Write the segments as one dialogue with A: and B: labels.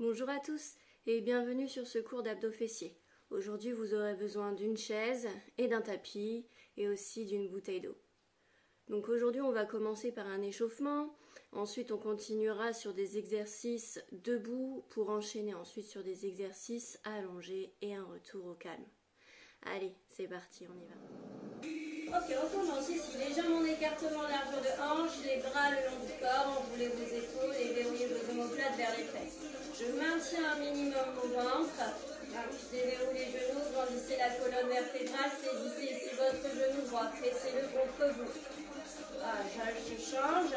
A: Bonjour à tous et bienvenue sur ce cours d'abdos fessiers. Aujourd'hui vous aurez besoin d'une chaise et d'un tapis et aussi d'une bouteille d'eau. Donc aujourd'hui on va commencer par un échauffement, ensuite on continuera sur des exercices debout pour enchaîner ensuite sur des exercices allongés et un retour au calme. Allez, c'est parti, on y va. Ok, on commence ici. Les jambes en écartement, largeur de hanche, les bras le long du corps, enroulez vos épaules et verrouillez vos omoplates vers les fesses. Je maintiens un minimum mon ventre. Je déverrouille les genoux, grandissez la colonne vertébrale, saisissez ici votre genou droit, pressez-le contre vous. Je change,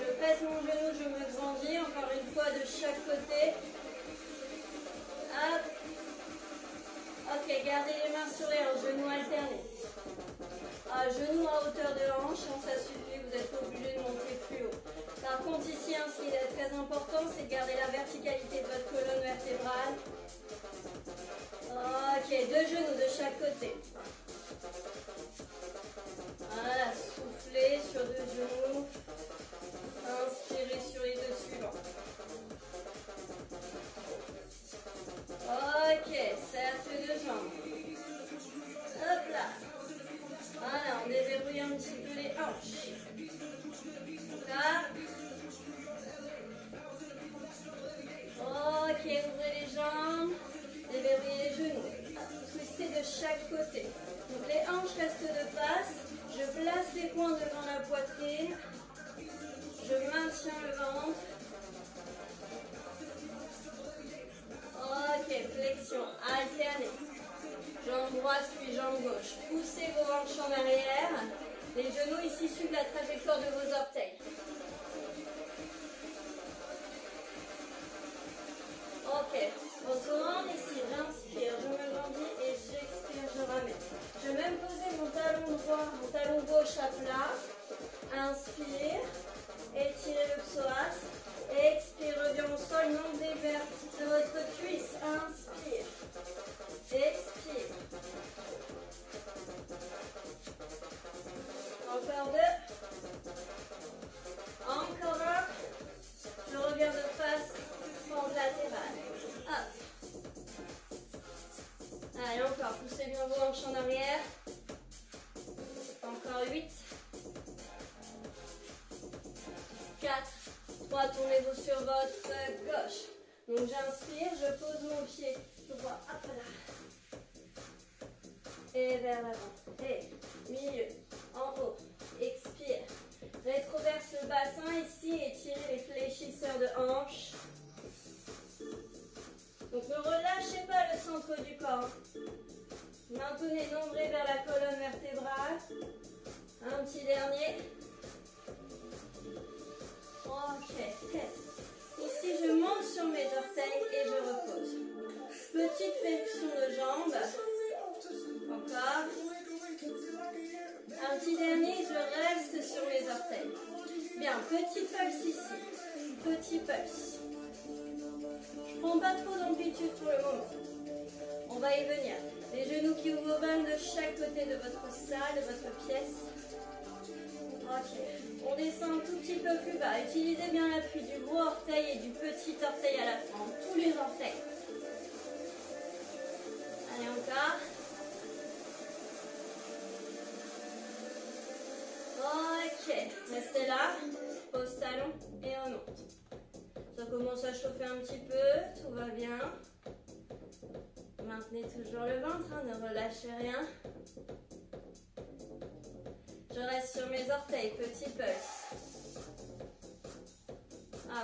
A: je presse mon genou, je me grandis, encore une fois de chaque côté. Hop. Ok, gardez les mains sur les hanches, genoux alternés. Genoux à hauteur de hanche, ça suffit, vous n'êtes pas obligé de monter plus haut. Par contre ici, ce qui est très important, c'est de garder la verticalité de votre colonne vertébrale. Ok, deux genoux de chaque côté. Voilà, soufflez sur deux genoux. Inspirez sur les deux suivants. Ok, cercle de jambes. Hop là. Voilà, on déverrouille un petit peu les hanches. Là. Ok, ouvrez les jambes. Déverrouillez les genoux. Twistez de chaque côté. Donc les hanches restent de face. Je place les poings devant la poitrine. Je maintiens le ventre. Ok, flexion alternée. Jambe droite puis jambe gauche. Poussez vos hanches en arrière. Les genoux ici suivent la trajectoire de vos orteils. Ok, on tourne ici, j'inspire, je me grandis et j'expire, je ramène. Je vais même poser mon talon droit, mon talon gauche à plat. Inspire, étirez le psoas. Expire, reviens au sol, non vers de votre cuisse. Inspire. Expire. Encore deux. Encore un. Je reviens de face, fente latérale. Hop. Allez, encore. Poussez bien vos hanches en arrière. Encore 8. 4. 3. Tournez-vous sur votre gauche. Donc j'inspire, je pose mon pied droit. Hop là. Et vers l'avant. Et milieu. En haut. Expire. Rétroverse le bassin ici et tirez les fléchisseurs de hanches. Donc ne relâchez pas le centre du corps. Maintenez nombril vers la colonne vertébrale. Un petit dernier. Ok. Ici je monte sur mes orteils et je repose. Petite flexion de jambes. Encore. Un petit dernier, je reste sur mes orteils. Bien, petit pulse ici. Petit pulse. Je ne prends pas trop d'amplitude pour le moment. On va y venir. Les genoux qui ouvrent de chaque côté de votre salle, de votre pièce. Ok. On descend un tout petit peu plus bas. Utilisez bien l'appui du gros orteil et du petit orteil à la fin. Tous les orteils. Allez, encore. Ok, restez là, pose talon et on monte. Ça commence à chauffer un petit peu, tout va bien. Maintenez toujours le ventre, ne relâchez rien. Je reste sur mes orteils, petit pulse.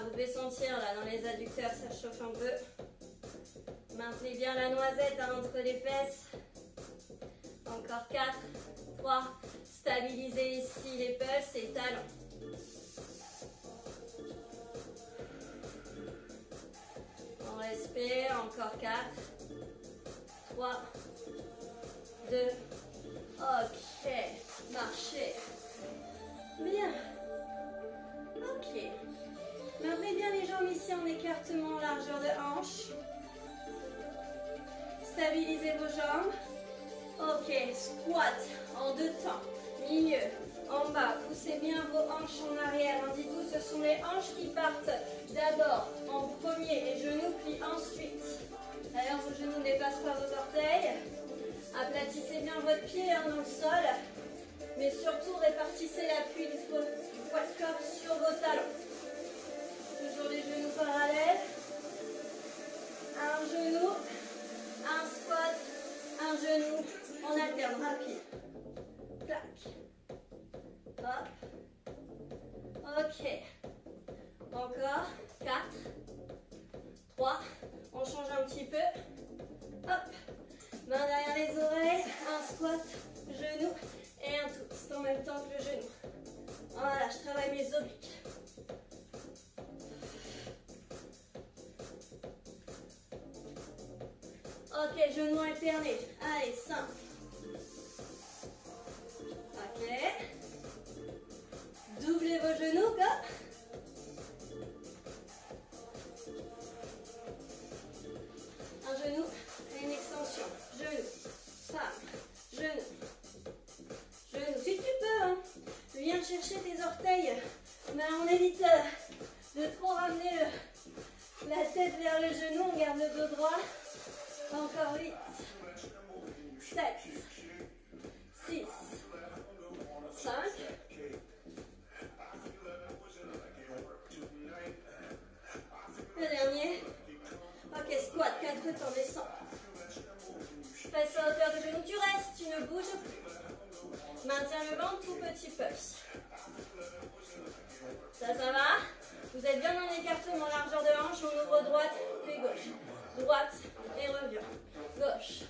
A: Vous devez sentir là dans les adducteurs, ça chauffe un peu. Maintenez bien la noisette entre les fesses. Encore 4, 3, stabilisez ici les pulses et talons. On respire, encore 4, 3, 2, ok, marchez. Bien. Ok. Maintenez bien les jambes ici en écartement, largeur de hanche. Stabilisez vos jambes. Ok, squat en deux temps. Milieu, En bas, poussez bien vos hanches en arrière. Dites-vous, ce sont les hanches qui partent d'abord en premier. Les genoux plient ensuite. D'ailleurs, vos genoux ne dépassent pas vos orteils. Aplatissez bien votre pied dans le sol. Mais surtout, répartissez l'appui du poids de corps sur vos talons. Toujours les genoux parallèles. Un genou, un squat, un genou. On alterne, rapide. Clac. Hop. Ok. Encore. 4. 3. On change un petit peu. Hop. Main derrière les oreilles. Un squat. Genou. Et un twist en même temps que le genou. Voilà, je travaille mes obliques. Ok, genoux alternés. Allez, simple. Ok. Doublez vos genoux, hop. Un genou et une extension. Genou, femme, genou. Genou, si tu peux, hein. Viens chercher tes orteils. Mais on évite de trop ramener la tête vers le genou. On garde le dos droit. Encore 8, 7, 6, 5. Le dernier. Ok, squat, 4 temps, descends. Passe à hauteur de genou, tu restes, tu ne bouges plus. Maintiens le ventre, tout petit pulse. Ça va? Vous êtes bien en écartement, largeur de hanche, on ouvre droite, puis gauche. Droite et revient. Gauche.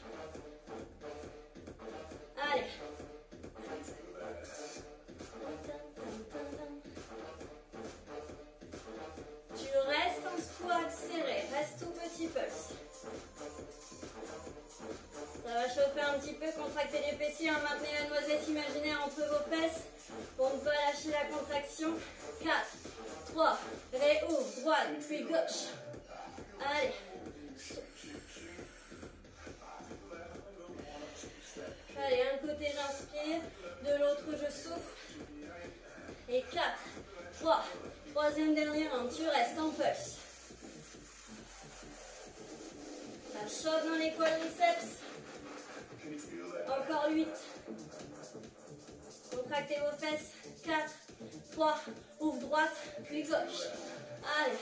A: Allez. Tu restes en squat serré. Reste tout petit pulse. Ça va chauffer un petit peu, contractez les fessiers, hein, maintenez la noisette imaginaire entre vos fesses pour ne pas lâcher la contraction. 4, 3, réouvre, droite, puis gauche. Allez. Allez, un côté j'inspire, de l'autre je souffle. Et 4, 3, troisième dernière round, tu restes en pulse. Ça chauffe dans les quadriceps. Encore 8. Contractez vos fesses. 4, 3, ouvre droite, puis gauche. Allez.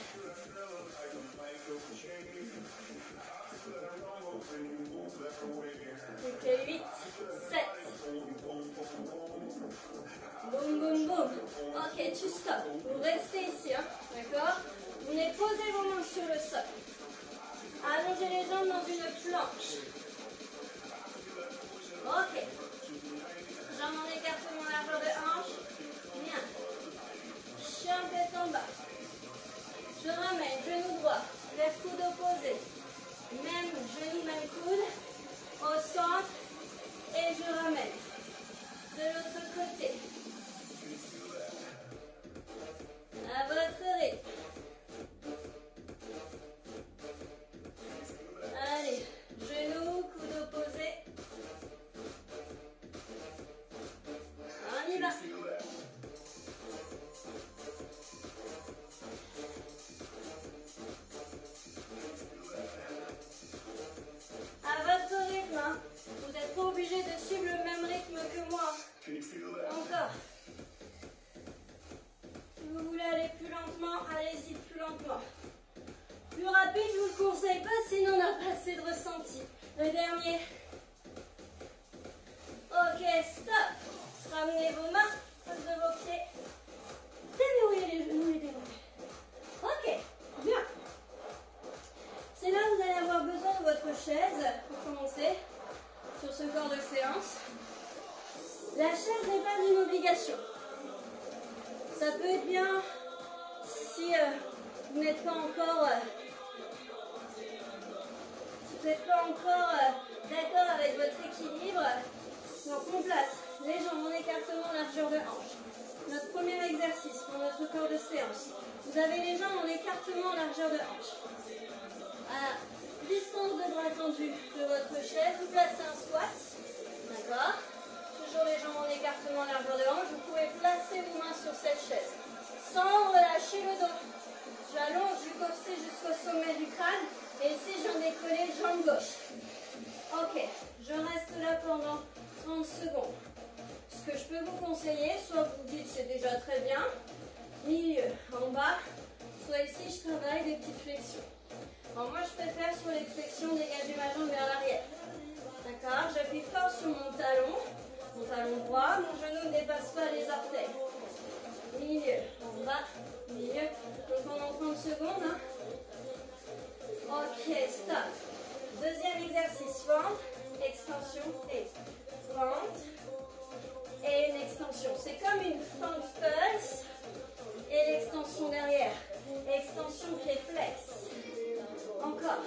A: Ok, 8, 7. Boum, boum, boum. Ok, tu stops. Vous restez ici, hein, d'accord? Vous venez poser vos mains sur le sol. Allongez les jambes dans une planche. Ok. Jambes en écartement, largeur de hanche. Bien. Chien tête en bas. Je ramène, genou droit, vers coude opposé. Même genou, même coude. Au centre. Et je ramène. De l'autre côté. À votre rythme. Allez, genou, coude opposé. On y va. À votre rythme, hein. Vous n'êtes pas obligé de suivre le même rythme que moi. Encore. Si vous voulez aller plus lentement, allez-y plus lentement. Plus rapide, je vous le conseille pas, sinon on n'a pas assez de ressenti. Le dernier. Ok, stop. Ramenez vos mains, face de vos pieds. Déverrouillez les genoux et déroulez. Ok, bien. C'est là que vous allez avoir besoin de votre chaise pour commencer sur ce corps de séance. La chaise n'est pas une obligation. Ça peut être bien si vous n'êtes pas encore, d'accord avec votre équilibre. Donc on place les jambes en écartement, largeur de hanche. Notre premier exercice pour notre corps de séance. Vous avez les jambes en écartement, largeur de hanche. À distance de bras tendus de votre chaise, vous placez un squat. D'accord? toujours les jambes en écartement largeur de hanche. Vous pouvez placer vos mains sur cette chaise. Sans relâcher le dos. J'allonge du côté jusqu'au sommet du crâne. Et ici, je viens décoller jambe gauche. Ok, je reste là pendant 30 secondes. Ce que je peux vous conseiller, soit vous dites c'est déjà très bien, milieu, en bas, soit ici, je travaille des petites flexions. Alors moi, je préfère sur les flexions dégager ma jambe vers l'arrière. D'accord, j'appuie fort sur mon talon droit, mon genou ne dépasse pas les orteils. Milieu, en bas, milieu. Donc pendant 30 secondes. Hein. Ok, stop. Deuxième exercice, fente, extension et fente et une extension. C'est comme une fente pulse et l'extension derrière. Extension pied flex. Encore.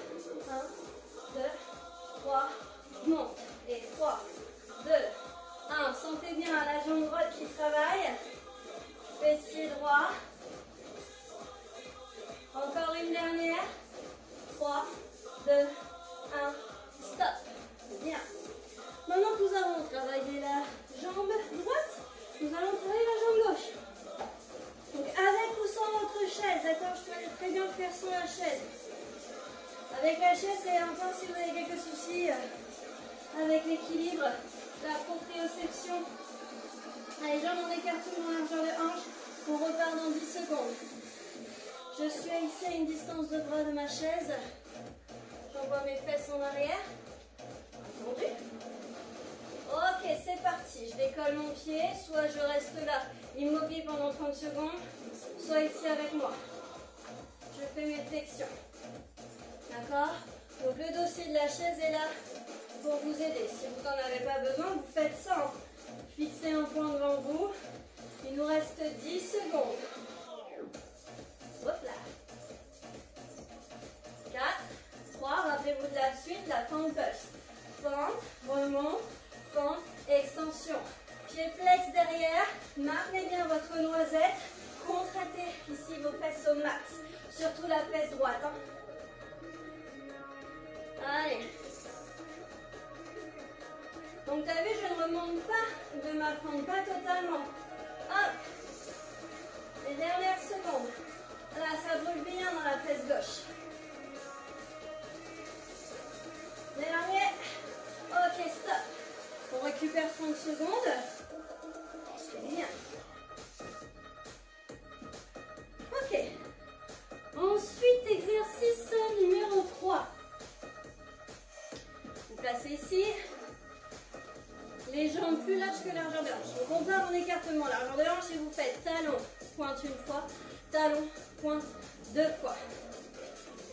A: 1, 2, 3, monte. Et 3, 2, 1. Sentez bien la jambe droite qui travaille. Fessier droit. Encore une dernière. 3, 2, 1. Stop. Bien. Maintenant que nous avons travaillé la jambe droite, nous allons travailler la jambe gauche. Donc avec ou sans votre chaise, d'accord, je peux très bien le faire sans la chaise. Avec la chaise, c'est encore si vous avez quelques soucis avec l'équilibre, la proprioception. Allez, jambes en écartement largeur de hanche, on repart dans 10 secondes. Je suis ici à une distance de bras de ma chaise. J'envoie mes fesses en arrière. Entendu? Ok, c'est parti. Je décolle mon pied, soit je reste là immobile pendant 30 secondes, soit ici avec moi. Je fais mes flexions. D'accord? Donc le dossier de la chaise est là pour vous aider. Si vous n'en avez pas besoin, vous faites ça. Fixez un point devant vous. Il nous reste 10 secondes. Hop là. 4, 3, rappelez-vous de la suite, la fente pulse. Fente, remonte, fente, extension. Pied flex derrière, maintenez bien votre noisette. Contractez ici vos fesses au max. Surtout la fesse droite. Hein. Allez. Donc, tu as vu, je ne remonte pas de ma fente, pas totalement. Hop. Les dernières secondes. Là, ça brûle bien dans la fesse gauche. Dernier. Ok, stop. On récupère 30 secondes. C'est bien. Ok. Ensuite, exercice numéro 3. Vous placez ici. Les jambes plus larges que largeur de hanche. Donc on part en écartement largeur de hanche et vous faites talon, pointe une fois, talon, pointe deux fois.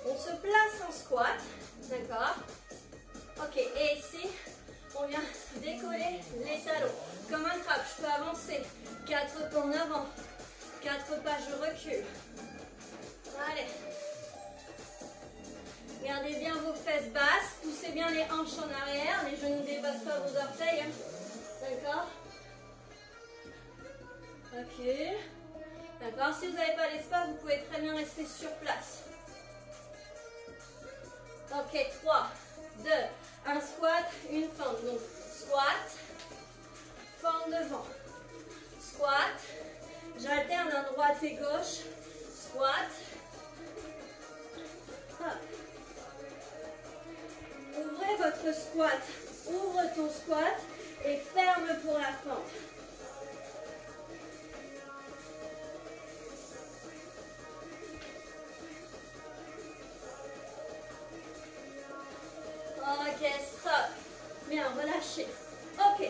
A: On se place en squat, d'accord? Ok, et ici, on vient décoller les talons. Comme un crabe, je peux avancer. 4 pas en avant, 4 pas, je recule. Allez. Gardez bien vos fesses basses, poussez bien les hanches en arrière, les genoux ne dépassent pas vos orteils. D'accord? Ok. D'accord, si vous n'avez pas l'espace, vous pouvez très bien rester sur place. Ok, 3, 2, un squat, une fente. Donc, squat, fente devant. Squat, j'alterne à droite et gauche. Squat. Hop. Ouvrez votre squat, ouvre ton squat et ferme pour la fente. Ok, stop. Bien, relâchez. Ok,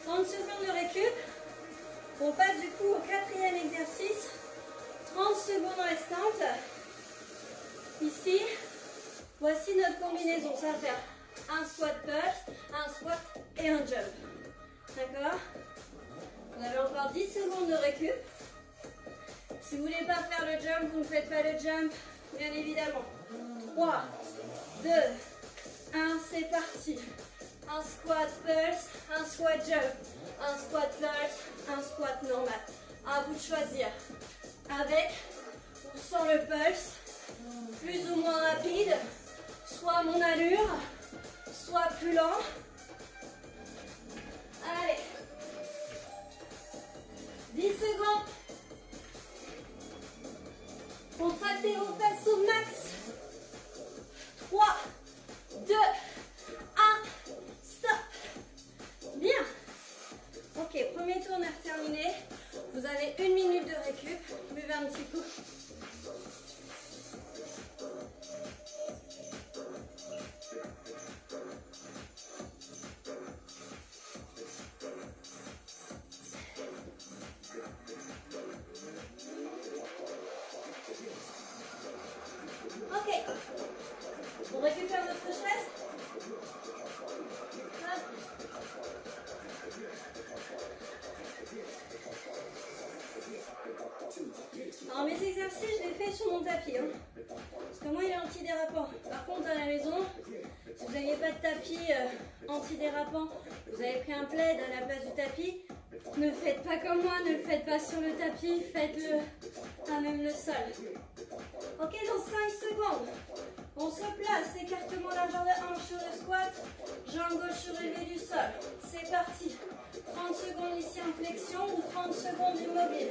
A: 30 secondes de récup. On passe du coup au 4e exercice. 30 secondes restantes. Ici, voici notre combinaison. Ça va faire un squat push, un squat et un jump. D'accord? Vous avez encore 10 secondes de récup. Si vous ne voulez pas faire le jump, vous ne faites pas le jump, bien évidemment. 3, 2, 1, c'est parti. Un squat pulse, un squat jump, un squat pulse, un squat normal. À vous de choisir. Avec ou sans le pulse, plus ou moins rapide, soit à mon allure, soit plus lent. Allez, 10 secondes. Contractez vos fesses au max. 3, 2, 1, stop. Bien. Ok, premier tourneur terminé. Vous avez 1 minute de récup. Buvez un petit coup. On récupère notre chaise. Alors mes exercices, je les fais sur mon tapis. Parce que moi, il est antidérapant. Par contre, à la maison, si vous n'aviez pas de tapis antidérapant, vous avez pris un plaid à la place du tapis, ne faites pas comme moi, ne le faites pas sur le tapis, faites-le à même le sol. Ok, dans 5 secondes. On se place, écartement largeur de hanche sur le squat, jambe gauche surélevée du sol. C'est parti. 30 secondes ici en flexion ou 30 secondes immobile.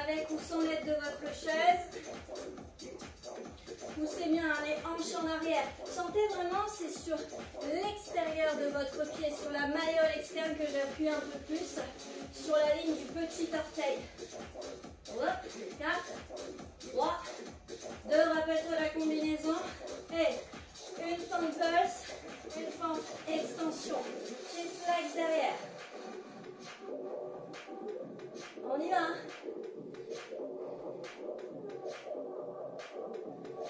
A: Avec ou sans l'aide de votre chaise. Poussez bien les hanches en arrière. Sentez vraiment, c'est sur l'extérieur de votre pied, sur la malléole externe que j'appuie un peu plus, sur la ligne du petit orteil. 4, 3, 2, rappelle-toi la combinaison. Et une fente pulse, une fente extension. Petit flex derrière. On y va.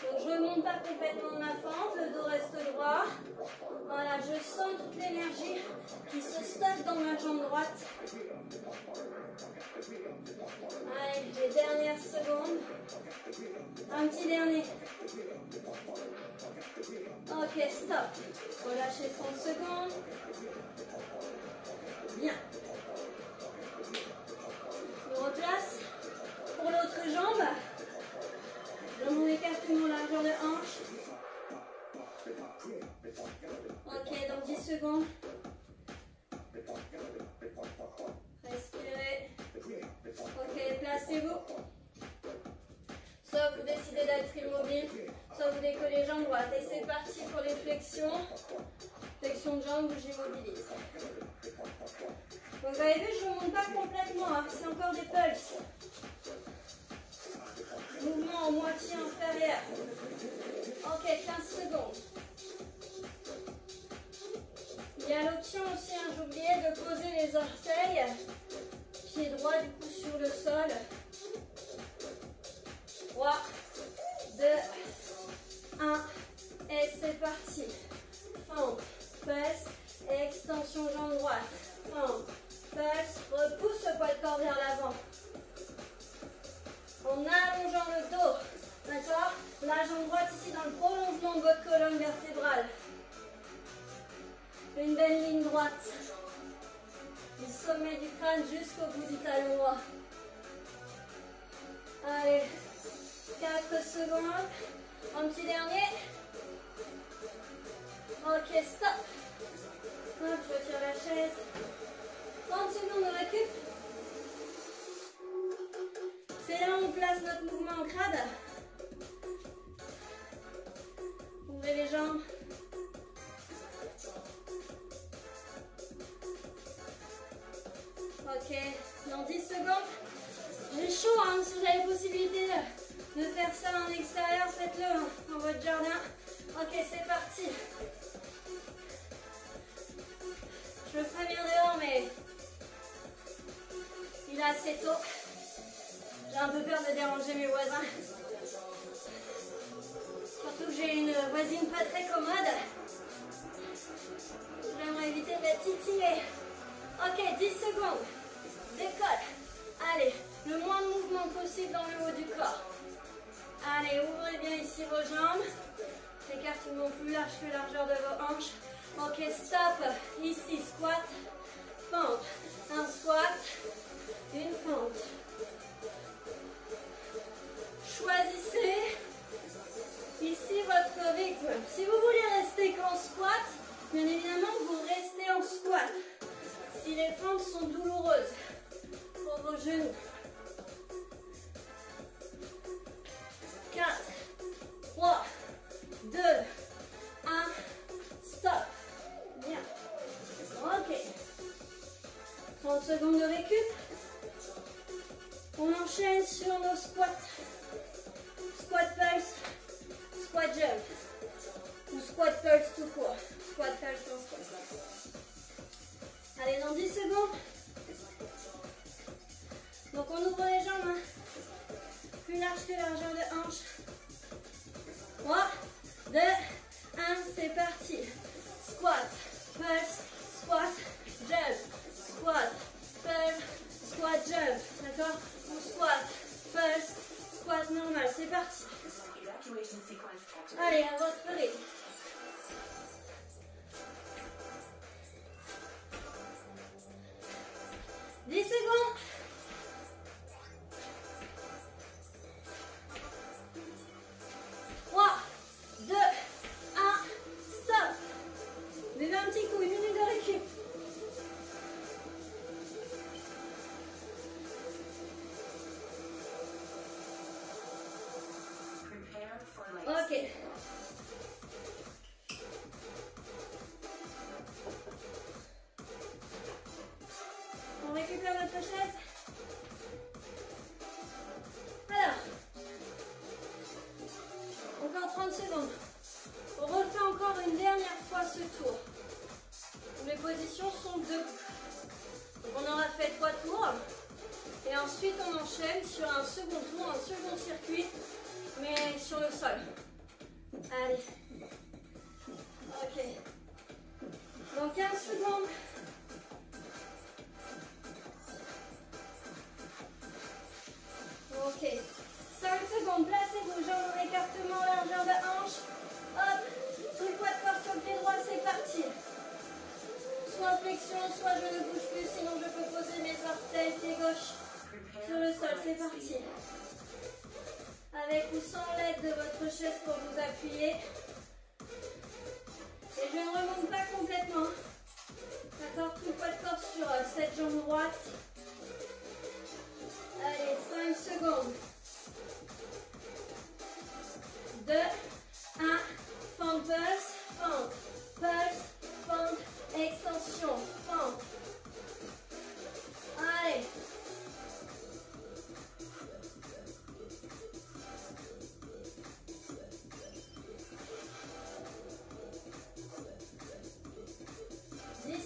A: Donc je ne monte pas complètement de ma fente, le dos reste droit. Voilà, je sens toute l'énergie qui se stocke dans ma jambe droite. Allez, les dernières secondes. Un petit dernier. Ok, stop. Relâchez 30 secondes. Bien. Je replace. Pour l'autre jambe. Dans mon écartement largeur de hanche. Ok, dans 10 secondes. Respirez. Ok, placez-vous. Soit vous décidez d'être immobile, soit vous décollez les jambes droites. Et c'est parti pour les flexions. Flexion de jambes où j'immobilise. Donc vous avez vu, je ne monte pas complètement, hein. C'est encore des pulses. Mouvement en moitié inférieur. Ok, 15 secondes. Il y a l'option aussi, hein, j'ai oublié de poser les orteils. Pied droit du coup sur le sol. 3, 2, 1. Et c'est parti. Fente, presse, extension jambe droite. Fente, presse, repousse le poids de corps vers l'avant. En allongeant le dos, d'accord? La jambe droite ici dans le prolongement de votre colonne vertébrale. Une belle ligne droite. Du sommet du crâne jusqu'au bout du talon droit. Allez, 4 secondes. Un petit dernier. Ok, stop. Hop, je retire la chaise. 30 secondes de récup. C'est là où on place notre mouvement en crade. Ouvrez les jambes. Ok, dans 10 secondes. J'ai chaud, hein, si vous avez la possibilité de faire ça en extérieur, faites-le dans votre jardin. Ok, c'est parti. Je le ferai bien dehors, mais il est assez tôt. J'ai un peu peur de déranger mes voisins. Surtout que j'ai une voisine pas très commode. J'aimerais éviter de la titiller. Ok, 10 secondes. Décolle. Allez, le moins de mouvement possible dans le haut du corps. Allez, ouvrez bien ici vos jambes. Écartement plus large que largeur de vos hanches. Ok, stop. Ici, squat. Fente. Un squat. Une fente. Choisissez ici votre rythme. Si vous voulez rester qu'en squat, bien évidemment, vous restez en squat. Si les genou. 4, 3, 2, 1, stop. Bien. Ok. 30 secondes de récup. On enchaîne sur nos squats. Squat pulse, squat jump. Ou squat pulse tout court. Squat pulse en squat. Allez, dans 10 secondes. Donc on ouvre les jambes. Hein. Plus large que largeur de hanche. 3, 2, 1, c'est parti. Squat, pulse, squat, jump. Squat, pulse, squat, jump. D'accord? Ou squat, pulse, squat normal. C'est parti. Allez, à votre rythme. Dix secondes. 3, 2, 1, stop. Levez un petit coup, 1 minute de récup. Ok. On récupère notre chaise. Alors, encore 30 secondes. On refait encore une dernière fois ce tour. Les positions sont debout. Donc on aura fait 3 tours. Et ensuite on enchaîne sur un second tour, un second circuit, mais sur le sol. Allez. Ok. Dans 15 secondes. Ok. 5 secondes. Placez vos jambes en écartement, largeur de hanche. Hop. Tout le poids de corps sur le pied droit, c'est parti. Soit en flexion, soit je ne bouge plus, sinon je peux poser mes orteils, pied gauche sur le sol. C'est parti. Avec ou sans l'aide de votre chaise pour vous appuyer. Et je ne remonte pas complètement. D'accord? Tout le poids de corps sur cette jambe droite. Allez, 5 secondes. 2, 1, fente, pulse, fente, pulse, fente, extension, fente. Allez.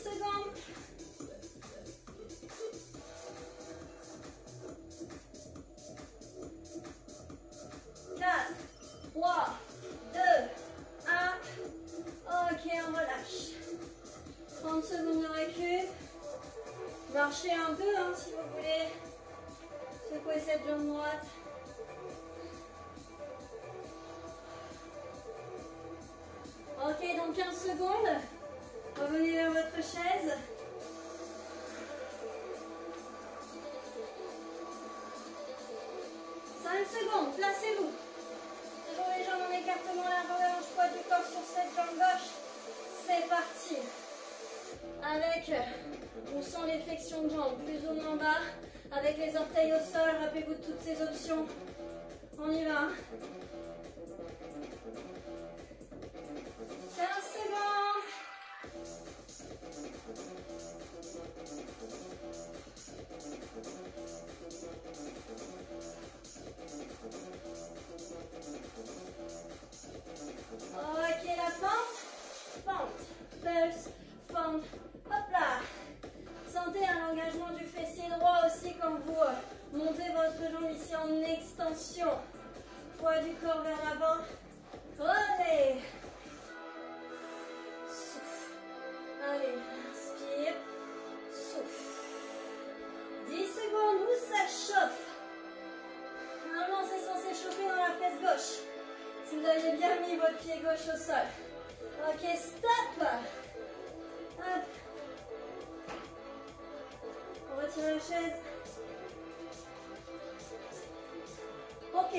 A: Secondes. 4, 3, 2, 1. Ok, on relâche. 30 secondes de récup. Marchez un peu hein, si vous voulez. Secouez cette jambe droite. Ok, dans 15 secondes. Revenez vers votre chaise. Secondes, placez-vous. Toujours les jambes en écartement, largeur de hanche, poids du corps sur cette jambe gauche. C'est parti. Avec, on sent les flexions de jambes, plus ou moins bas. Avec les orteils au sol, rappelez-vous de toutes ces options. On y va. 15 secondes. Ok, la fente, pulse, fente, hop là. Sentez l'engagement du fessier droit aussi quand vous montez votre jambe ici en extension. Poids du corps vers l'avant. Relais. Souffle. Allez, inspire. Souffle. 10 secondes où ça chauffe. Normalement, c'est censé chauffer dans la fesse gauche. Si vous avez bien mis votre pied gauche au sol. Ok, stop. Hop. On retire la chaise. Ok.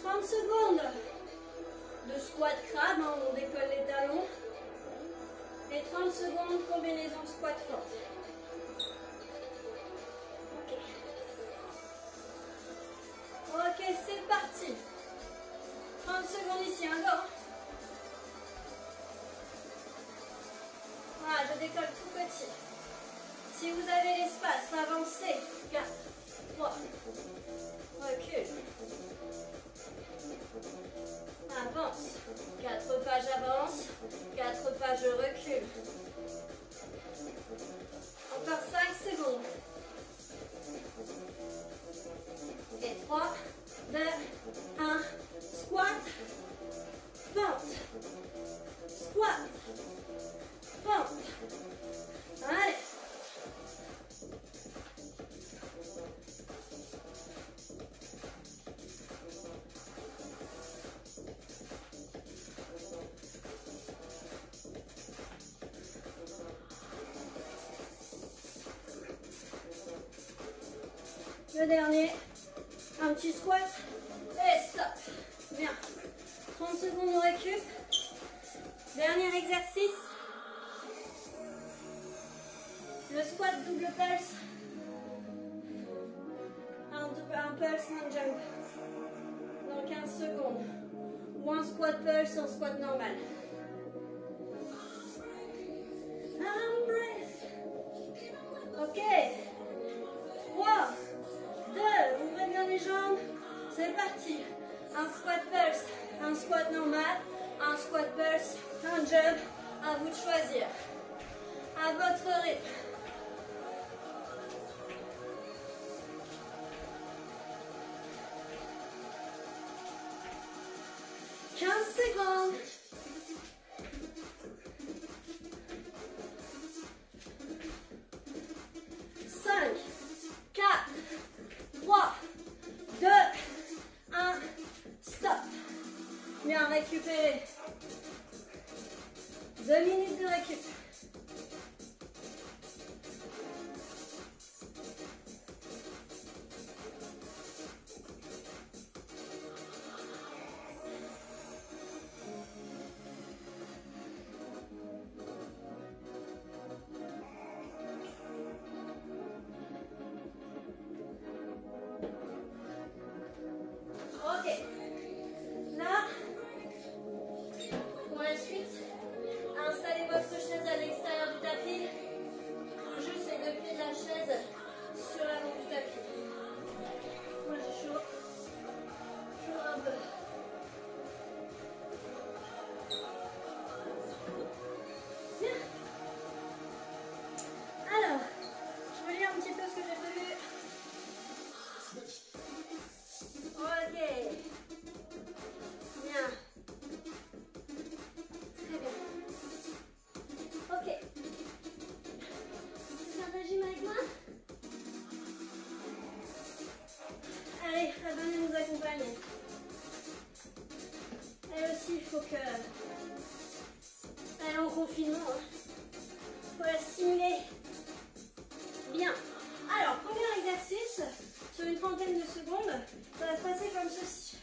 A: 30 secondes de squat crabe, hein, on décolle les talons. Et 30 secondes, combinaison squat forte. Ok. Ok, c'est parti. 30 secondes ici, un go. Voilà, je décolle tout petit. Si vous avez l'espace, avancez. 4, 3, recule. Avance. 4 pas, j'avance. 4 pas, je recule. Encore 5 secondes. Et 3, 2, 1. Squat. Pente. Squat. Pente. Allez. Le dernier, un petit squat et stop. Bien. 30 secondes on récup. Dernier exercice. Le squat double pulse. Un pulse, un jump. Dans 15 secondes. Ou un squat pulse en squat normal. Un breath. Ok. 3, 2, ouvrez bien les jambes. C'est parti. Un squat pulse, un squat normal, un squat pulse, un jump. À vous de choisir. À votre rythme. Secondes. 5, 4, 3, 2, 1, stop. Bien récupéré. 2 minutes de récup. Elle aussi, il faut que... Elle est en confinement. Il faut la stimuler. Bien. Alors, premier exercice, sur une trentaine de secondes, ça va se passer comme ceci.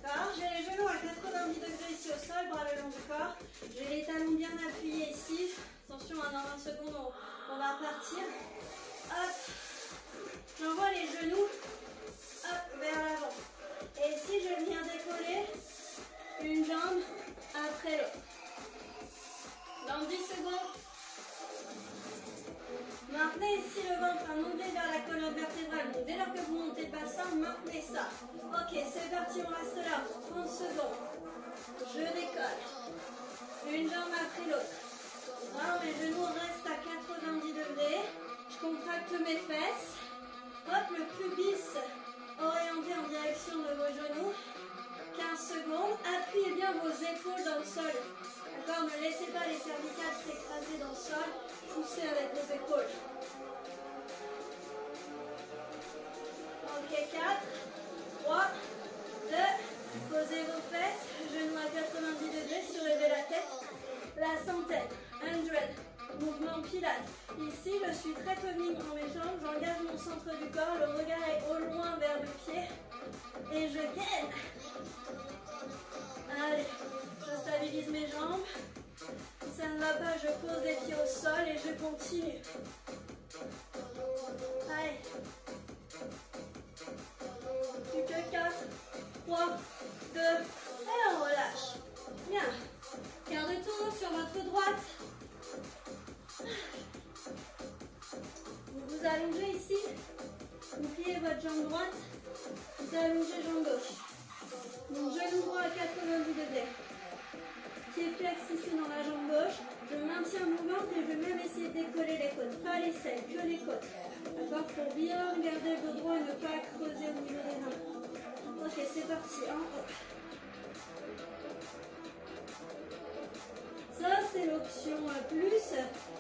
A: D'accord? J'ai les genoux à 90 degrés ici au sol, bras le long du corps. J'ai les talons bien appuyés ici. Attention, dans 20 secondes, on va repartir. Hop. J'envoie les genoux hop, vers l'avant. Et ici, je viens décoller une jambe après l'autre. Dans 10 secondes, maintenez ici le ventre à monter vers la colonne vertébrale. Donc, dès lors que vous montez le bassin, maintenez ça. Ok, c'est parti, on reste là. 30 secondes. Je décolle. Une jambe après l'autre. Alors, mes genoux restent à 90 degrés. Je contracte mes fesses. Hop, le pubis orienté en direction de vos genoux. 15 secondes. Appuyez bien vos épaules dans le sol. D'accord? Ne laissez pas les cervicales s'écraser dans le sol. Poussez avec vos épaules. Ok, 4, 3, 2, posez vos fesses. Genoux à 90 degrés, surlevez la tête. La centaine, 100, mouvement pilates. Ici, je suis très tonique dans mes jambes. J'engage mon centre du corps. Le regard est au loin vers le pied. Et je gaine. Allez, je stabilise mes jambes. Si ça ne va pas, je pose les pieds au sol et je continue. Allez. Plus que 4, 3, 2, et on relâche. Bien. Quart de tour sur votre droite. Vous vous allongez ici. Vous pliez votre jambe droite. Vous allongez jambe gauche. Donc genou droit à 90 degrés. Pied flex ici dans la jambe gauche. Je maintiens mon ventre et je vais même essayer de décoller les côtes. Pas les selles, que les côtes. D'accord? Pour bien garder le dos droit et ne pas creuser au niveau des reins. Ok, c'est parti. En haut. Ça, c'est l'option plus.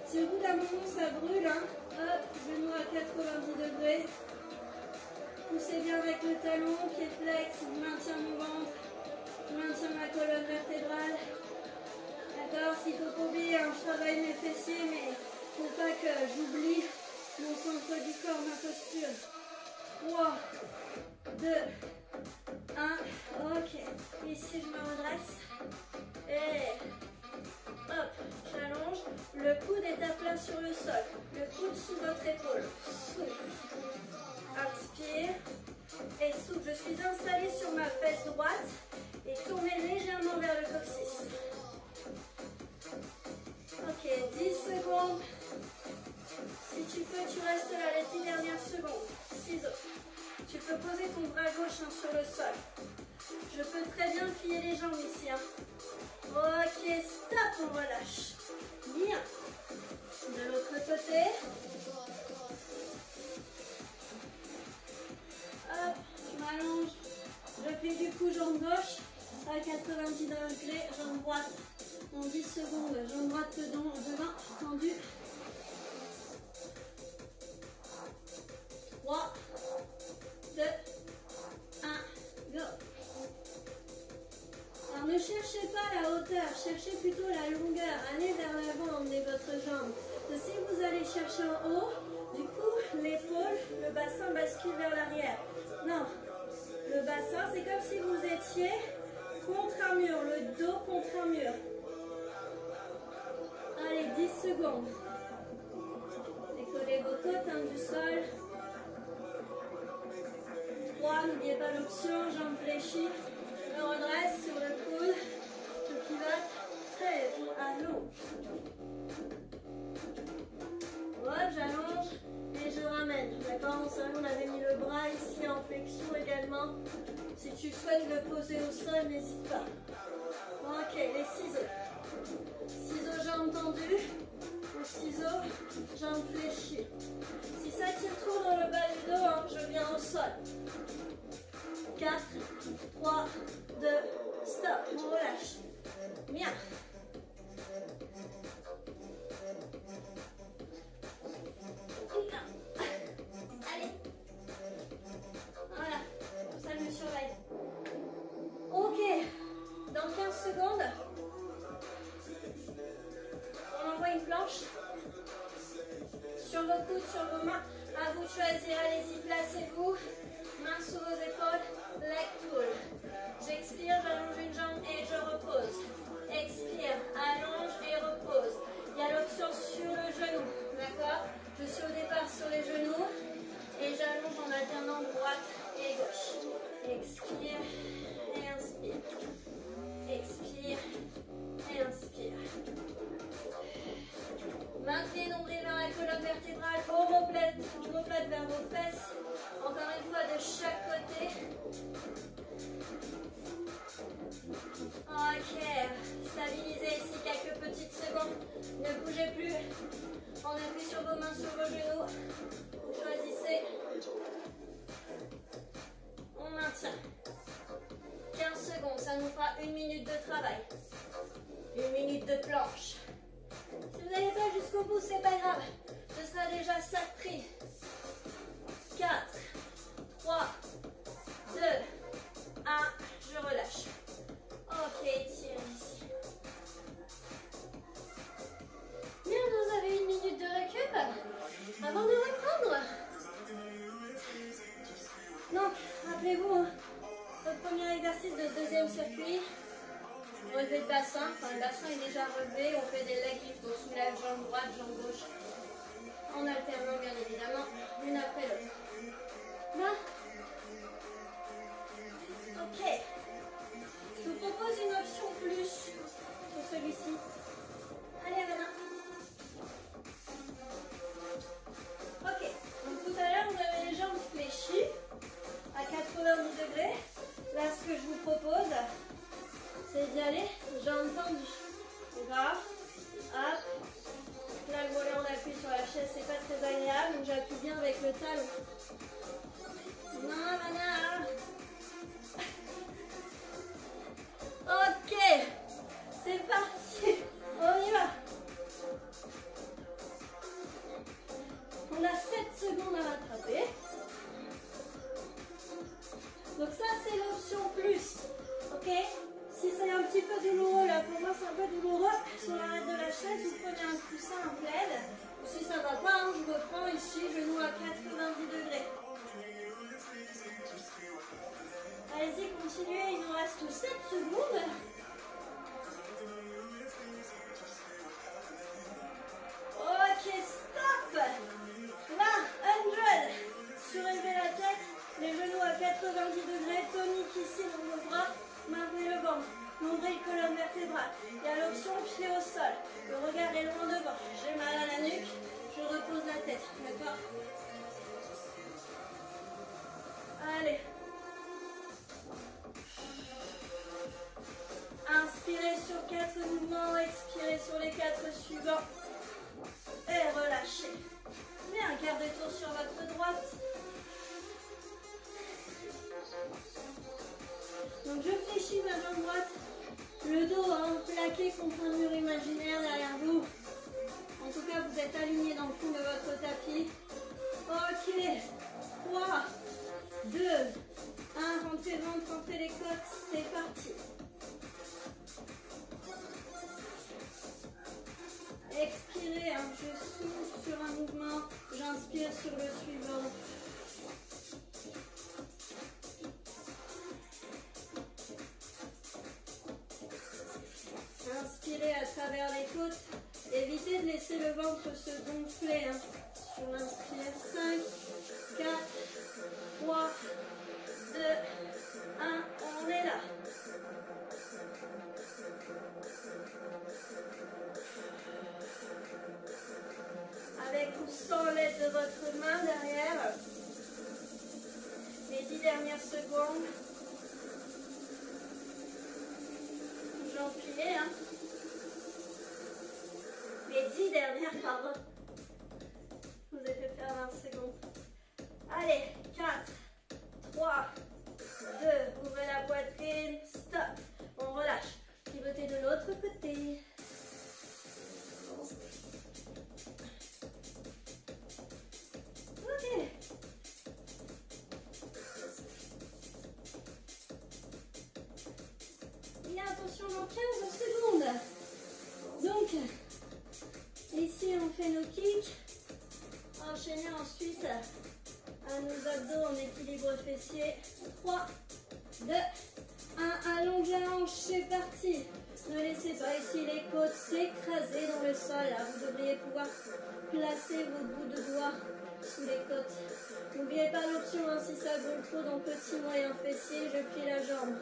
A: Si au bout d'un moment ça brûle, hein, hop, genou à 90 degrés. Poussez bien avec le talon, pied flex, je maintiens mon ventre, je maintiens ma colonne vertébrale. D'accord, s'il faut pas oublier, hein, je travaille mes fessiers, mais il ne faut pas que j'oublie mon centre du corps, ma posture. 3, 2, 1, ok. Ici, je me redresse. Et hop, j'allonge. Le coude est à plat sur le sol. Le coude sous votre épaule. Souffle. Inspire. Et souffle. Je suis installée sur ma fesse droite. Et tournez légèrement vers le coccyx. Ok, 10 secondes. Si tu peux, tu restes là les 10 dernières secondes. Ciseaux. Tu peux poser ton bras gauche sur le sol. Je peux très bien plier les jambes ici. Hein. Ok, stop, on relâche. Bien. De l'autre côté. Hop, je m'allonge. Je plie du coup jambe gauche à 90 degrés, jambe droite. En 10 secondes, jambe droite devant, tendue. 3, 2, 1, go. Alors ne cherchez pas la hauteur, cherchez plutôt la longueur. Allez vers l'avant, emmenez votre jambe. Et si vous allez chercher en haut, du coup, l'épaule, le bassin bascule vers l'arrière. Non, le bassin, c'est comme si vous étiez contre un mur, le dos contre un mur. Allez, 10 secondes. Décollez vos côtes du sol. 3, n'oubliez pas l'option, jambes fléchies. Je me redresse sur le coude. Je pivote. 13, allonge. Hop, j'allonge et je ramène. D'accord, on avait mis le bras ici en flexion également. Si tu souhaites le poser au sol, n'hésite pas. Ok, les ciseaux. Ciseaux, jambes tendues. Les ciseaux, jambes fléchies. Si ça tire trop dans le bas du dos, hein, je viens au sol. 4, 3, 2, stop. On relâche. Bien. Allez. Voilà. Comme ça, je me surveille. Ok. Dans 15 secondes, on envoie une planche. Sur vos coudes, sur vos mains. À vous de choisir. Allez-y, placez-vous. Mains sous vos épaules. Leg pull. J'expire, j'allonge une jambe et je repose. Expire, allonge et repose. Il y a l'option sur le genou. D'accord? Je suis au départ sur les genoux et j'allonge en alternant droite et gauche. Expire et inspire. Expire et inspire. Maintenez nombril vers la colonne vertébrale, omoplate vers vos fesses. Encore une fois de chaque côté. Ok, stabilisez ici quelques petites secondes. Ne bougez plus. On appuie sur vos mains, sur vos genoux. Vous choisissez. On maintient. 15 secondes, ça nous fera 1 minute de travail. 1 minute de planche. Si vous n'allez pas jusqu'au bout, c'est pas grave. Ce sera déjà ça de pris. 4, 3, 2, 1, je relâche. Ok, tire ici. Bien, vous avez 1 minute de récup avant de reprendre. Donc, rappelez-vous, votre premier exercice de deuxième circuit. Relevé de bassin, enfin le bassin est déjà relevé, on fait des leg lifts, on soulève jambe droite, jambe gauche, en alternant bien évidemment, l'une après l'autre. Là. Ok. Je vous propose une option plus sur celui-ci. Allez, Anna. Ok. Donc tout à l'heure, vous avez les jambes fléchies à 90 degrés. Là, ce que je vous propose, c'est d'y aller jambes tendues. Bras, hop. Là, le mollet, on appuie sur la chaise, c'est pas très agréable, donc j'appuie bien avec le talon. Non, Anna. Ok, c'est parti, on y va. On a 7 secondes à rattraper. Donc ça, c'est l'option plus. Ok, si c'est un petit peu douloureux, là, pour moi, c'est un peu douloureux. Sur l'arrêt de la chaise, vous prenez un coussin, un plaid. Ou si ça ne va pas, hein, je reprends ici, genou à 90 degrés. Allez-y, continuez, il nous reste 7 secondes. Ok, stop. Là, 100. Surélevez la tête, les genoux à 90 degrés, tonique ici dans vos bras, maintenez le ventre, nombril, colonne vertébrale. Il y a l'option pied au sol, le regard est loin devant. J'ai mal à la nuque, je repose la tête, d'accord? Allez. Inspirez sur 4 mouvements, expirez sur les 4 suivants. Et relâchez. Bien, un quart de tour sur votre droite. Donc je fléchis ma jambe droite. Le dos plaqué contre un mur imaginaire derrière vous. En tout cas, vous êtes aligné dans le fond de votre tapis. Ok. 3, 2, 1. Rentrez le ventre, rentrez les côtes. C'est parti. Expirez, je souffle sur un mouvement, j'inspire sur le suivant. Inspirez à travers les côtes, évitez de laisser le ventre se gonfler. Sur l'inspire, 5, 4, 3, 2, 1, on est là. Avec ou sans l'aide de votre main derrière, les 10 dernières secondes, toujours empilé, les 10 dernières, pardon, je vous ai fait faire 20 secondes. Allez, 4, 3, 2, ouvrez la poitrine, stop, on relâche, pivotez de l'autre côté. Ok. Et attention dans 15 secondes. Donc, ici on fait nos kicks. Enchaînez ensuite à nos abdos en équilibre fessier. 3, 2, 1. Allonge la hanche, c'est parti. Ne laissez pas ici les côtes s'écraser dans le sol. Là, vous devriez pouvoir placer vos bouts de doigts sous les côtes. N'oubliez pas l'option, si ça gonfle trop dans petit moyen fessier, je plie la jambe.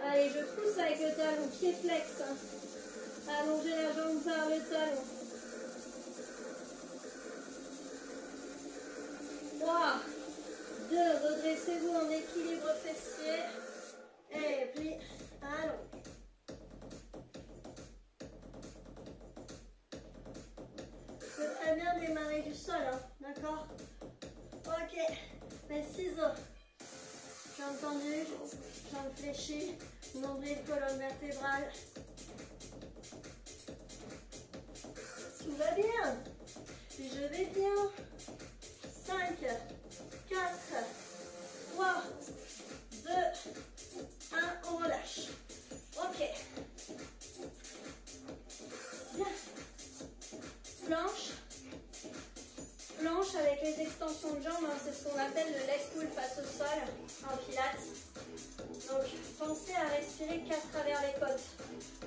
A: Allez, je pousse avec le talon, pied flex. Allongez la jambe par le talon. 3, 2, redressez-vous en équilibre fessier. Et plie, allonge. Je peux très bien démarrer du sol, d'accord? Ok, les ciseaux. Jambes tendues, jambes fléchies, nombril, colonne vertébrale. Tout va bien. Je vais bien. 5, 4, 3, 2, 1, on relâche. Ok. Bien. Planche. Planche avec les extensions de jambes, c'est ce qu'on appelle le leg pull face au sol en pilates. Donc pensez à respirer qu'à travers les côtes.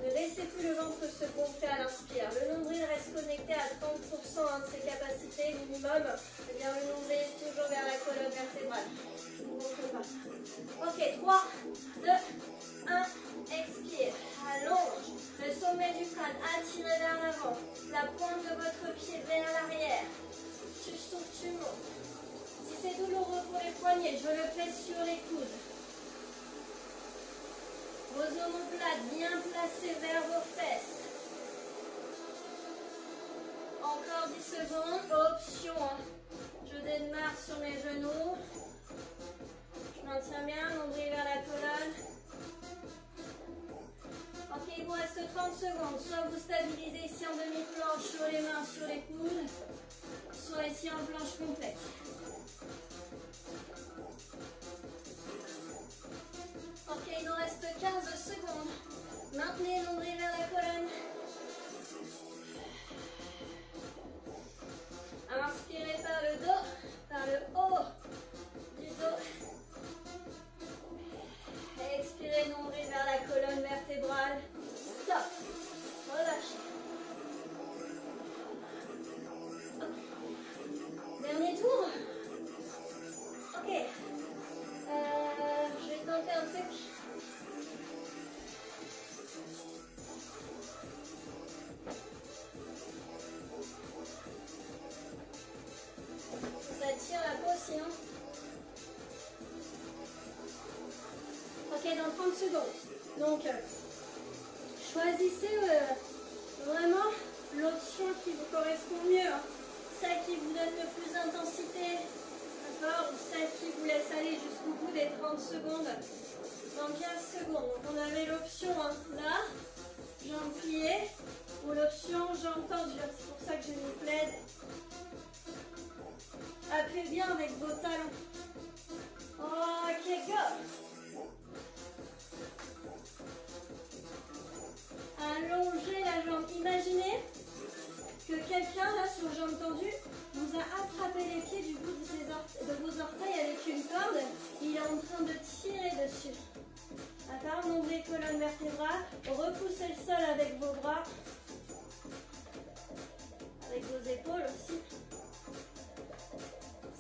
A: Ne laissez plus le ventre se gonfler à l'inspire. Le nombril reste connecté à 30% de ses capacités minimum. Eh bien le nombril est toujours vers la colonne vertébrale. Ok, 3, 2, 1, expire. Allonge. Le sommet du crâne attiré vers l'avant. La pointe de votre pied vers l'arrière. Tu souffles, tu montes. Si c'est douloureux pour les poignets, je le fais sur les coudes. Vos omoplates bien placées vers vos fesses. Encore 10 secondes. Option. Je démarre sur mes genoux. Je maintiens bien, nombril vers la colonne. Ok, il vous reste 30 secondes. Soit vous stabilisez ici en demi-planche sur les mains, sur les coudes. Soit ici en planche complète. Ok, il nous reste 15 secondes. Maintenez nombril vers la colonne. Inspirez par le dos, par le haut du dos. Expirez nombril vers la colonne vertébrale. Stop. Relâchez. Dernier tour. Ok. Je vais tenter un truc. Ça tire la peau sinon. Ok, dans 30 secondes. Donc, choisissez vraiment l'option qui vous correspond mieux. Celle qui vous donne le plus d'intensité. D'accord? Ou celle qui vous laisse aller jusqu'au bout des 30 secondes. Dans 15 secondes. Donc, on avait l'option là, jambes pliées, ou l'option jambes tendues. C'est pour ça que j'ai mis plaid. Appuyez bien avec vos talons. Ok, go! Allongez la jambe. Imaginez que quelqu'un, là, sur jambe tendue, vous a attrapé les pieds du bout de vos orteils avec une corde. Il est en train de tirer dessus. D'accord? Nombril, colonne vertébrale. Repoussez le sol avec vos bras. Avec vos épaules aussi.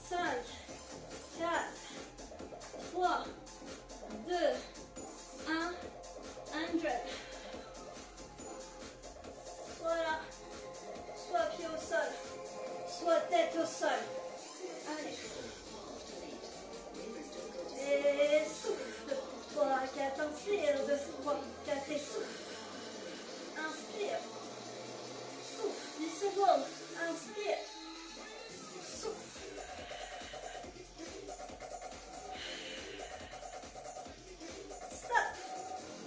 A: 5, 4, 3, 2, 1, 100. Voilà. Soit pied au sol, soit tête au sol. Allez. Et souffle. 3, 4, inspire. 2, 3, 4 et souffle. Inspire. Souffle. 10 secondes. Inspire. Souffle. Stop.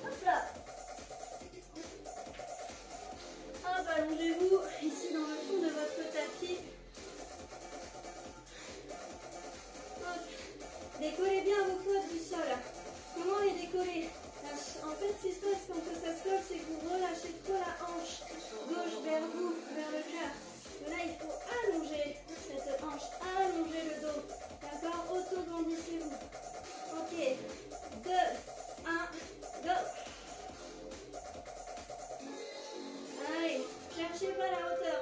A: Hop là. Allongez-vous ici dans le fond de votre tapis. Décollez bien vos côtes du sol. Comment les décoller? En fait, ce qui se passe quand ça se colle, c'est que vous relâchez trop la hanche gauche vers vous, vers le cœur. Là, il faut allonger cette hanche, allonger le dos. D'accord? Auto-grandissez-vous. Ok. 2, 1, go. Allez, cherchez pas la hauteur,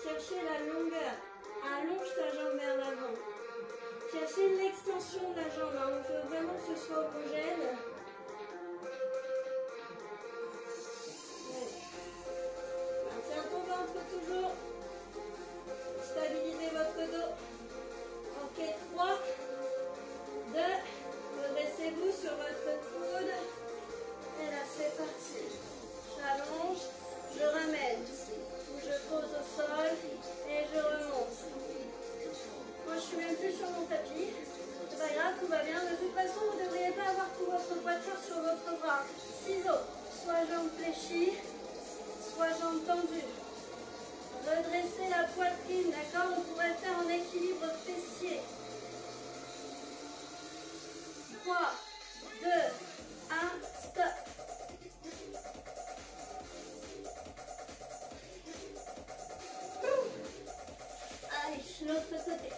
A: cherchez la longueur. Allonge ta jambe vers l'avant. Cherchez l'extension de la jambe. On veut vraiment que ce soit homogène. Maintiens ton ventre toujours. Stabilisez votre dos. Ok, 3, 2, redressez-vous sur votre coude. Et là, c'est parti. J'allonge, je ramène. Je pose au sol et je remonte. Moi, je suis même plus sur mon tapis. C'est pas grave, tout va bien. De toute façon, vous ne devriez pas avoir tout votre poitrine sur votre bras. Ciseaux, soit jambes fléchies, soit jambes tendues. Redressez la poitrine, d'accord? On pourrait faire en équilibre fessier. 3, 2, 1, stop. Allez, l'autre côté.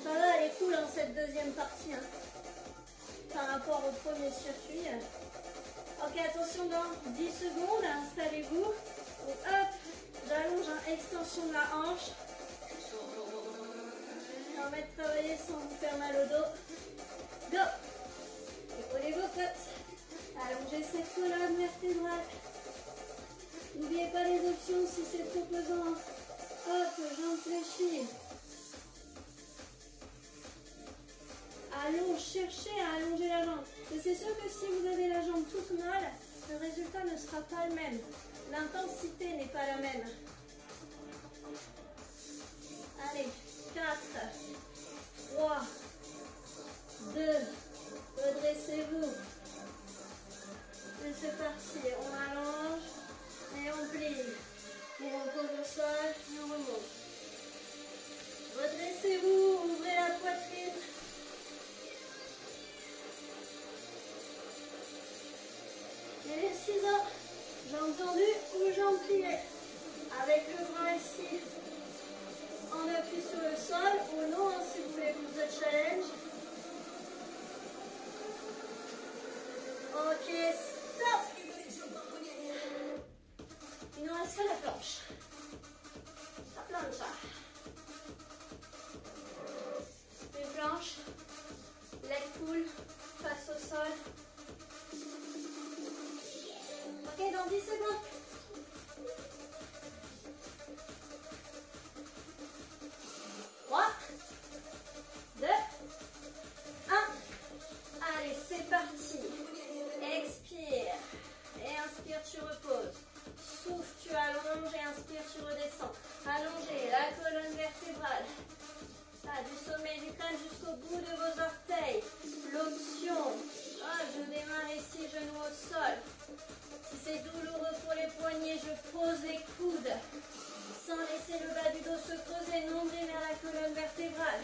A: Ça va aller tout cool hein, cette deuxième partie hein, par rapport au premier circuit. Ok, attention, dans 10 secondes, installez-vous. Hop, j'allonge, hein, extension de la hanche. Permet de travailler sans vous faire mal au dos. Go! Épaulez vos côtes. Allongez cette colonne vertébrale. N'oubliez pas les options si c'est trop pesant. Hop, jambes fléchies. Allonge, cherchez à allonger la jambe. Et c'est sûr que si vous avez la jambe toute molle, le résultat ne sera pas le même. L'intensité n'est pas la même. Allez, 4, 3, 2, redressez-vous. Et c'est parti, on allonge et on plie. On repose au sol et on remonte. Redressez-vous, ouvrez la poitrine. Et les ciseaux, jambes tendues ou jambes pliées. Avec le bras ici, en appui sur le sol ou non, hein, si vous voulez plus de challenge. Ok, stop. Il nous reste que la planche. La plancha. Une planche, leg pull, face au sol. Ok, dans 10 secondes. Trois, deux, un. Allez, c'est parti. Expire. Et inspire, tu reposes. Souffle, tu allonges et inspire, tu redescends. Allongez la colonne vertébrale. Du sommet du crâne jusqu'au bout de vos orteils. L'option. Je démarre ici, genou au sol. Si c'est douloureux pour les poignets, je pose les coudes. Sans laisser le bas du dos se creuser, nombril vers la colonne vertébrale.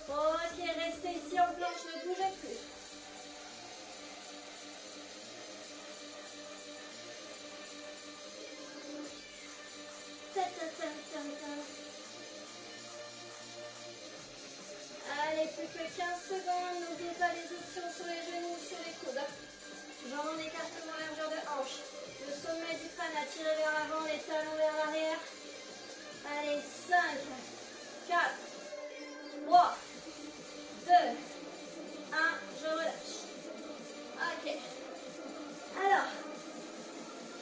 A: Ok, restez ici en planche, ne bougez plus. Allez, plus que 15 secondes. N'oubliez pas les options sur les genoux ou sur les coudes. Jambes en écartement, largeur de hanche. Le sommet du crâne à tirer vers l'avant, les talons vers l'arrière. Allez, 5, 4, 3, 2, 1. Je relâche. Ok. Alors,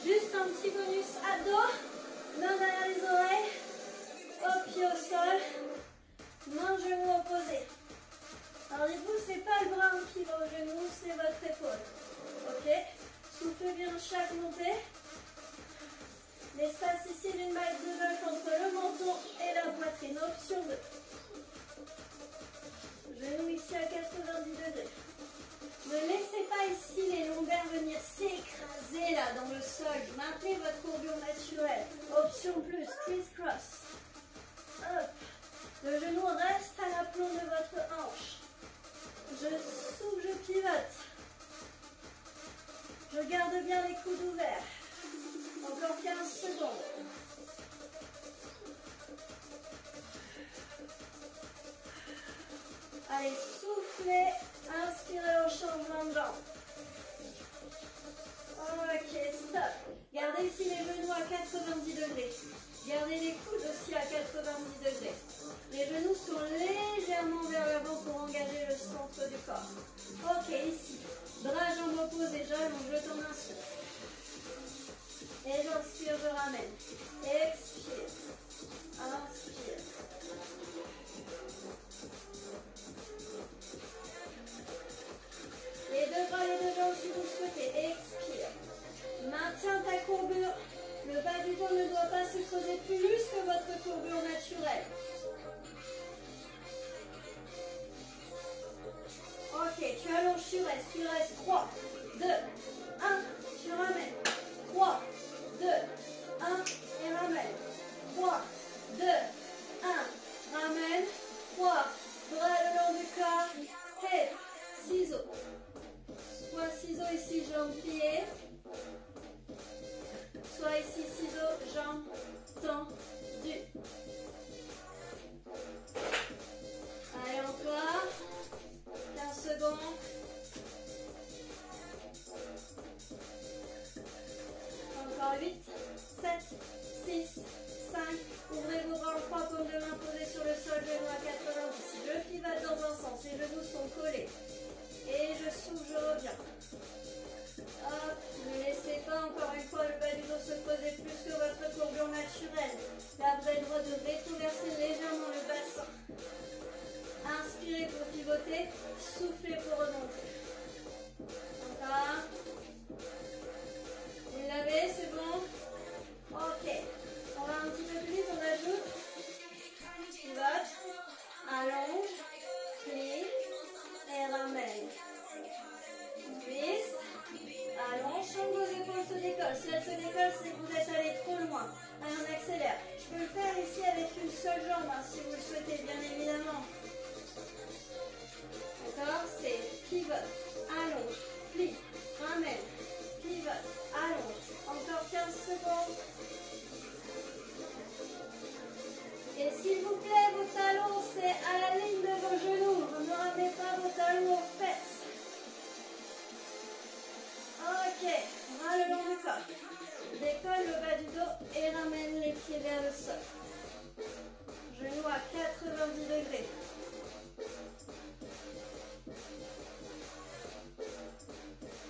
A: juste un petit bonus abdos. Main derrière les oreilles. Au pied au sol. Main genou opposé. Alors du coup, c'est pas le bras qui va au genou, c'est votre épaule. Ok. Soufflez bien chaque montée. L'espace ici d'une balle de golf entre le menton et la poitrine. Option 2. Genou ici à 90 degrés. Ne laissez pas ici les lombaires venir s'écraser là dans le sol. Maintenez votre courbure naturelle. Option plus, criss-cross. Hop. Le genou reste à l'aplomb de votre hanche. Je souffle, je pivote. Je garde bien les coudes ouverts. Encore 15 secondes. Allez, soufflez. Inspirez au changement de jambe. Ok, stop. Gardez ici les genoux à 90 degrés. Gardez les coudes aussi à 90 degrés. Les genoux sont légèrement vers l'avant pour engager le centre du corps. Ok, ici. Bras, jambes opposées, j'allonge, je tourne un souffle. Et j'inspire, je ramène. Expire. Inspire. Les deux bras, les deux jambes si vous le souhaitez. Expire. Maintiens ta courbure. Le bas du dos ne doit pas se creuser plus que votre courbure naturelle. Ok, tu allonges, tu restes. 3, 2, 1, tu ramènes. 3, 2, 1, et ramène. 3, 2, 1, ramène. 3, bras le long du corps. Et ciseaux. Soit ciseaux ici, jambes pliées. Soit ici, ciseaux, jambes tendues. Allez, encore. Hop, ne laissez pas encore une fois le bas du dos se poser plus que votre courbure naturelle. Là, vous avez le droit de rétroverser légèrement le bassin. Inspirez pour pivoter, soufflez pour remonter. Encore. Vous l'avez, c'est bon? Ok. On va un petit peu plus vite, on ajoute. Pivote, allonge, plie et ramène. Twist, allonge, chambre vos épaules se décollent. Si elles se décollent, c'est que vous êtes allé trop loin. Allez, on accélère. Je peux le faire ici avec une seule jambe, hein, si vous le souhaitez, bien évidemment. D'accord? C'est pivote, allonge, plie, ramène, pivote, allonge. Encore 15 secondes. Et s'il vous plaît, vos talons, c'est à la ligne de vos genoux. Vous ne ramenez pas vos talons aux fesses. Ok, bras le long du corps. Décolle le bas du dos et ramène les pieds vers le sol. Genoux à 90 degrés.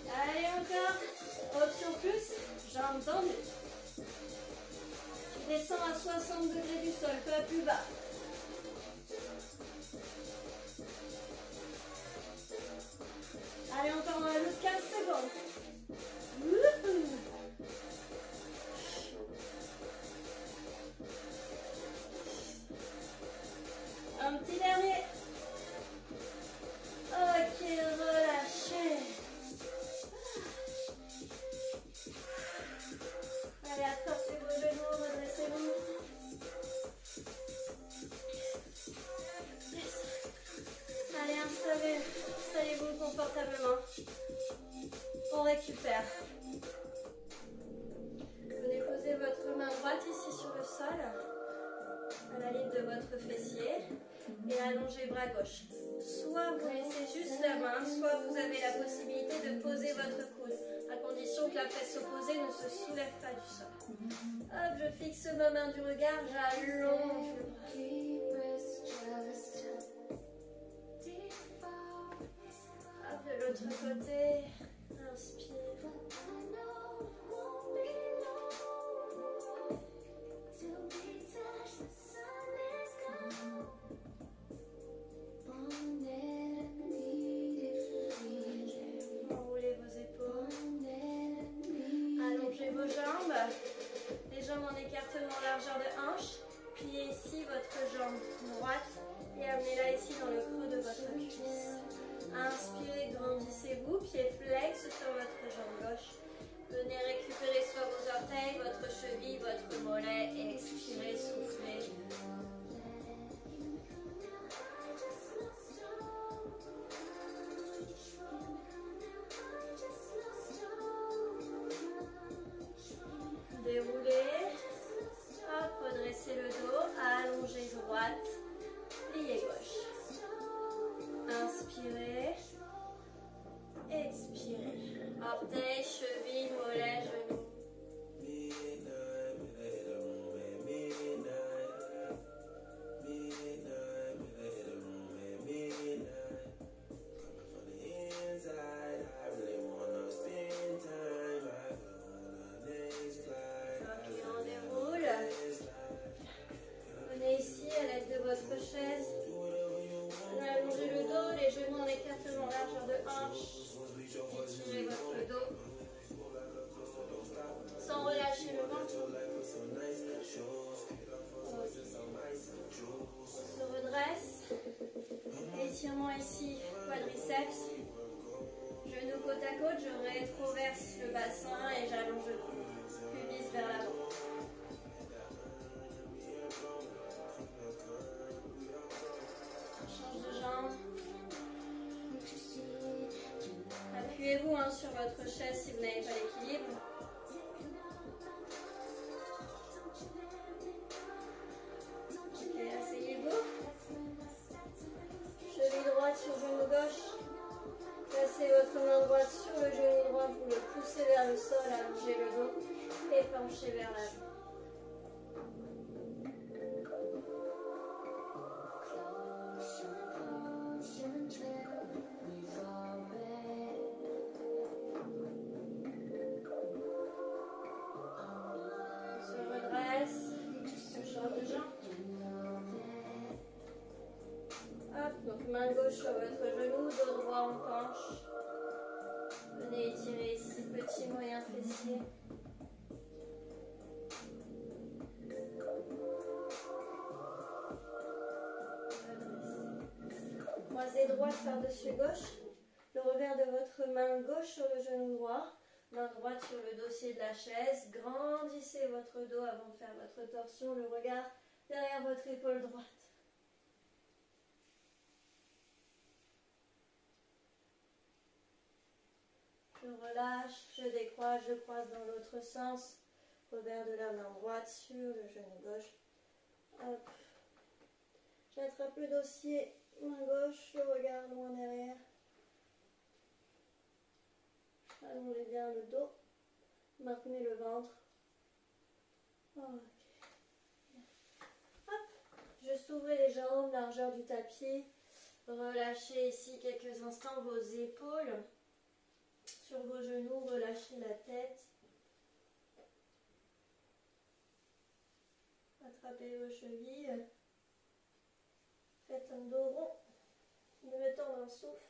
A: Allez, encore. Option plus, jambes tendues. Tu descends à 60 degrés du sol, pas plus bas. Allez, encore, on ajoute 15 secondes. Wouhou. Un petit dernier. Ok, relâchez. Allez, attrapez vos genoux, redressez-vous. Yes. Allez, installez-vous confortablement. On récupère. Venez poser votre main droite ici sur le sol, à la ligne de votre fessier, et allongez bras gauche. Soit vous laissez juste la main, soit vous avez la possibilité de poser votre coude, à condition que la fesse opposée ne se soulève pas du sol. Hop, je fixe ma main du regard, j'allonge le bras. Hop, de l'autre côté, inspire. Enroulez vos épaules. Allongez vos jambes. Les jambes en écartement largeur de hanche. Pliez ici votre jambe droite et amenez-la ici dans le creux de votre cuisse. Inspirez, grandissez-vous, pied flex sur votre jambe gauche. Venez récupérer soit vos orteils, votre cheville, votre mollet. Expirez, soufflez. Déroulez. Hop, redressez le dos, allongez droite, pliez gauche. Inspirez. Expirez. Orteils, cheville, mollet, genou. Étirement ici, quadriceps. Genoux côte à côte, je rétroverse le bassin et j'allonge le pubis vers l'avant. Change de jambe. Appuyez-vous sur votre chaise si vous n'avez pas l'équilibre. Ok, asseyez-vous. Cheville droite sur genou gauche. Placez votre main droite sur le genou droit, vous le poussez vers le sol, allongez le dos et penchez vers l'avant. main gauche sur votre genou, dos droit en penche. Venez étirer ici, petit moyen fessier. Croisez droite par-dessus gauche. Le revers de votre main gauche sur le genou droit. Main droite sur le dossier de la chaise. Grandissez votre dos avant de faire votre torsion. Le regard derrière votre épaule droite. Je relâche, je décroise, je croise dans l'autre sens. Revers de la main droite sur le genou gauche. Hop. J'attrape le dossier, main gauche, je regarde loin derrière. Allongez bien le dos. Maintenez le ventre. Ok. Hop. Juste ouvrez les jambes, largeur du tapis. Relâchez ici quelques instants vos épaules. Sur vos genoux, relâchez la tête. Attrapez vos chevilles. Faites un dos rond. Détendez un souffle.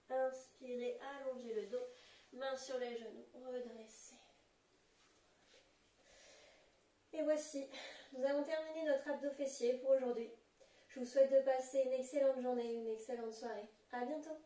A: Inspirez, allongez le dos. Mains sur les genoux. Redressez. Et voici, nous avons terminé notre abdos fessier pour aujourd'hui. Je vous souhaite de passer une excellente journée, une excellente soirée. À bientôt.